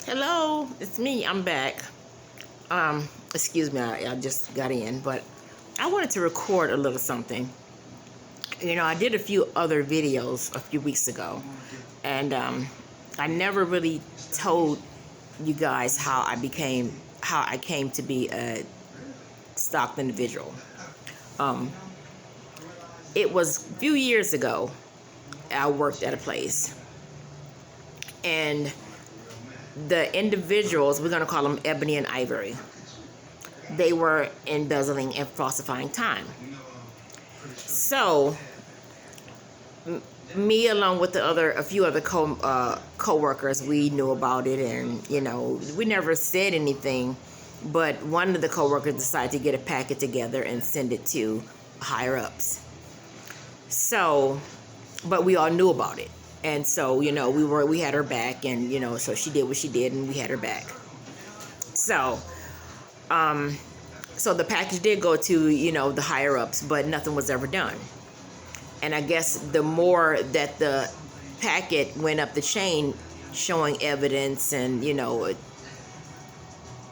Hello, it's me. I'm back. Excuse me, I just got in, but I wanted to record a little something. I did a few other videos a few weeks ago, and I never really told you guys how I came to be a stalked individual. Um, it was a few years ago. I worked at a place, and the individuals, we're going to call them Ebony and Ivory, they were embezzling and falsifying time. So me, along with a few other co-workers, we knew about it, and we never said anything, but one of the co-workers decided to get a packet together and send it to higher ups. So, but we all knew about it. And so, we had her back, and so she did what she did, and we had her back. So, so the package did go to, the higher ups, but nothing was ever done. And I guess the more that the packet went up the chain, showing evidence and, a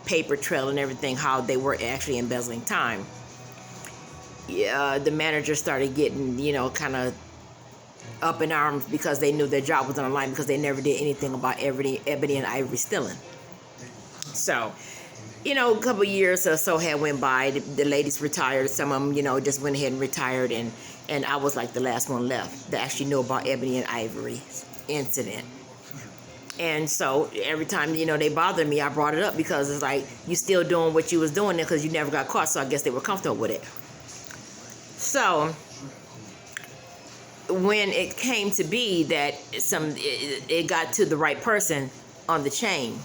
paper trail and everything, how they were actually embezzling time, the manager started getting, kind of up in arms because they knew their job was on the line, because they never did anything about Ebony and Ivory stealing. So, a couple of years or so had went by. The ladies retired. Some of them, just went ahead and retired, and I was like the last one left that actually knew about Ebony and Ivory's incident. And so every time, they bothered me, I brought it up, because it's like, you still doing what you was doing there because you never got caught, so I guess they were comfortable with it. So when it came to be that it got to the right person on the chain,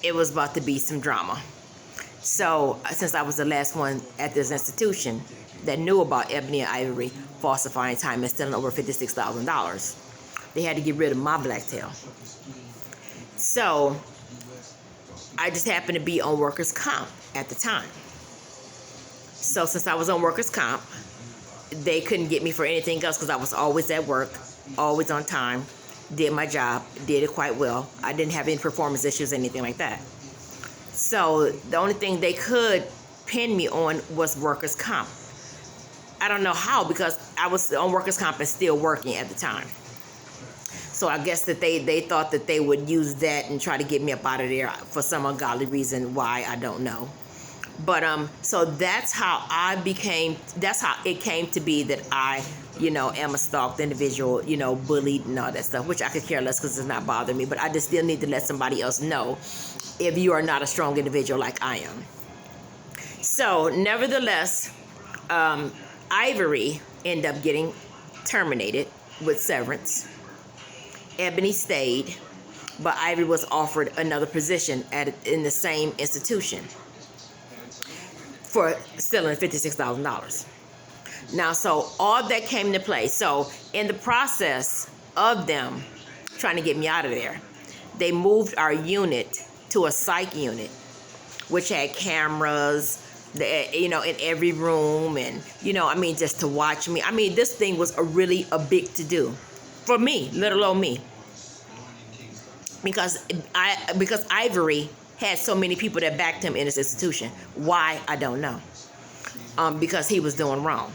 it was about to be some drama. So since I was the last one at this institution that knew about Ebony and Ivory falsifying time and stealing over $56,000, they had to get rid of my black tail. So I just happened to be on workers' comp at the time. So since I was on workers' comp, they couldn't get me for anything else, because I was always at work, always on time, did my job, did it quite well. I didn't have any performance issues, anything like that. So the only thing they could pin me on was workers' comp. I don't know how, because I was on workers' comp and still working at the time. So I guess that they thought that they would use that and try to get me up out of there for some ungodly reason. Why, I don't know. But so that's how it came to be that I, am a stalked individual, bullied and all that stuff, which I could care less because it's not bothering me. But I just still need to let somebody else know if you are not a strong individual like I am. So nevertheless, Ivory ended up getting terminated with severance. Ebony stayed, but Ivory was offered another position in the same institution for stealing $56,000. Now, so all that came into play. So in the process of them trying to get me out of there, they moved our unit to a psych unit, which had cameras, in every room, and just to watch me. This thing was really a big to do for me, little old me, because Ivory had so many people that backed him in this institution. Why, I don't know. Because he was doing wrong.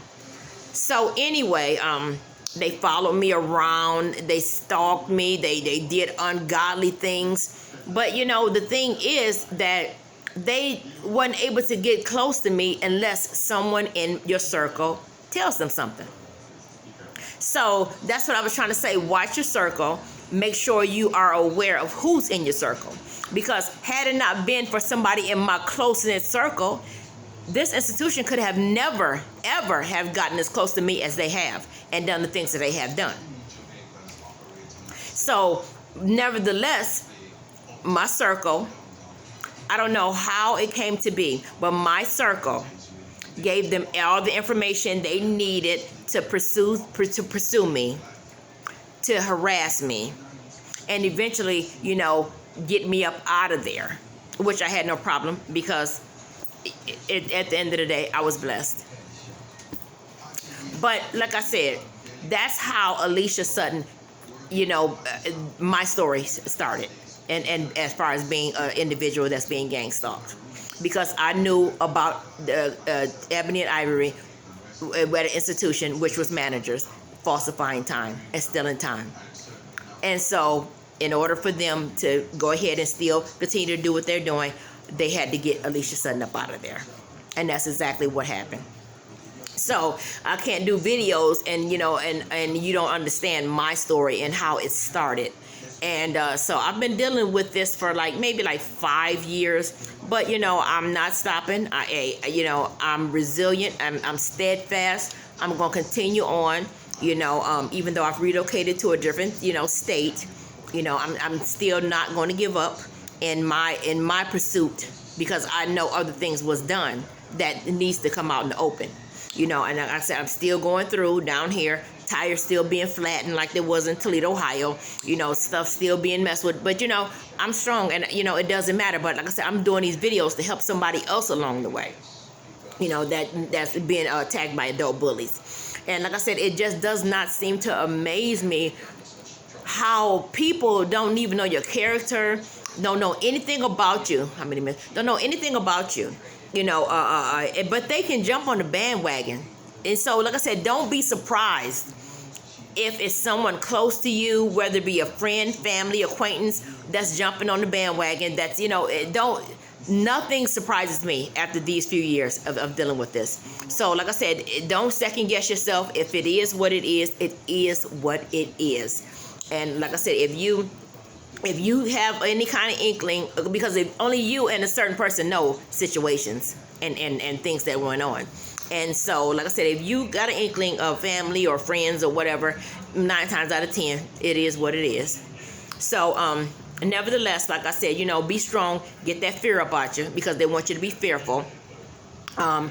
So anyway, they followed me around. They stalked me. They did ungodly things. But the thing is that they weren't able to get close to me unless someone in your circle tells them something. So that's what I was trying to say. Watch your circle. Make sure you are aware of who's in your circle. Because had it not been for somebody in my close-knit circle, this institution could have never, ever have gotten as close to me as they have and done the things that they have done. So, nevertheless, my circle, I don't know how it came to be, but my circle gave them all the information they needed to pursue me, to harass me, and eventually, get me up out of there, which I had no problem, because at the end of the day, I was blessed. But like I said, that's how Alicia Sutton, my story started. and as far as being an individual that's being gang stalked, because I knew about the Ebony and Ivory at an institution, which was managers falsifying time and stealing time. And so in order for them to go ahead and still continue to do what they're doing, they had to get Alicia Sutton up out of there. And that's exactly what happened. So I can't do videos and you don't understand my story and how it started. And so I've been dealing with this for maybe 5 years, but I'm not stopping. I'm resilient. I'm steadfast. I'm going to continue on. Even though I've relocated to a different state, I'm still not going to give up in my pursuit, because I know other things was done that needs to come out in the open. And like I said, I'm still going through down here. Tires still being flattened like there was in Toledo, Ohio. Stuff still being messed with. But, I'm strong, and, it doesn't matter. But like I said, I'm doing these videos to help somebody else along the way, that's being attacked by adult bullies. And like I said, it just does not seem to amaze me how people don't even know your character, don't know anything about you. How many minutes? Don't know anything about you. But they can jump on the bandwagon. And so, like I said, don't be surprised if it's someone close to you, whether it be a friend, family, acquaintance, that's jumping on the bandwagon. That's, nothing surprises me after these few years of dealing with this. So, like I said, don't second guess yourself. If it is what it is what it is. And like I said, if you have any kind of inkling, because only you and a certain person know situations and things that went on. And so, like I said, if you got an inkling of family or friends or whatever, 9 times out of 10, it is what it is. So, nevertheless, like I said, be strong, get that fear about you, because they want you to be fearful. And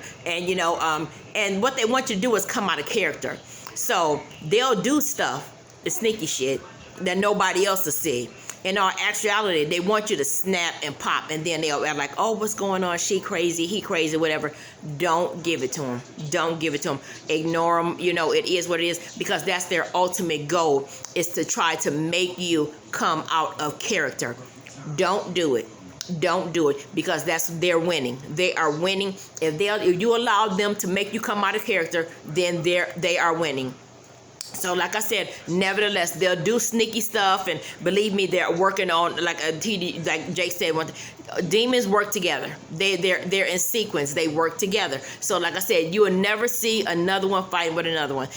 what they want you to do is come out of character. So they'll do stuff, the sneaky shit, that nobody else will see. In all actuality, they want you to snap and pop, and then they'll act like, oh, what's going on? She crazy, he crazy, whatever. Don't give it to them. Don't give it to them. Ignore them. It is what it is, because that's their ultimate goal, is to try to make you come out of character. Don't do it. Don't do it, because they're winning. They are winning. If you allow them to make you come out of character, then they are winning. So, like I said, nevertheless, they'll do sneaky stuff, and believe me, they're working on, like Jake said, demons work together. They're in sequence. They work together. So, like I said, you will never see another one fighting with another one.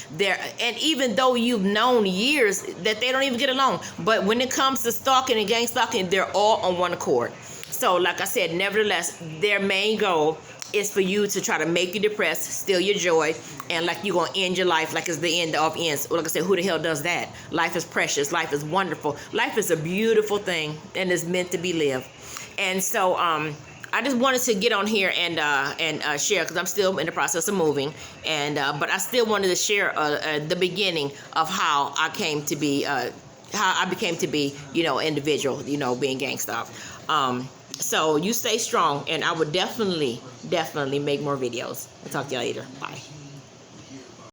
And even though you've known years that they don't even get along, but when it comes to stalking and gang stalking, they're all on one accord. So, like I said, nevertheless, their main goal is for you to try to make you depressed, steal your joy, and like you're going to end your life like it's the end of ends. Like I said, who the hell does that? Life is precious. Life is wonderful. Life is a beautiful thing, and it's meant to be lived. And so I just wanted to get on here and share, because I'm still in the process of moving, and but I still wanted to share the beginning of how I came to be, how I became to be, individual, being gang stalked. So you stay strong, and I would definitely make more videos. I'll talk to you later. Bye.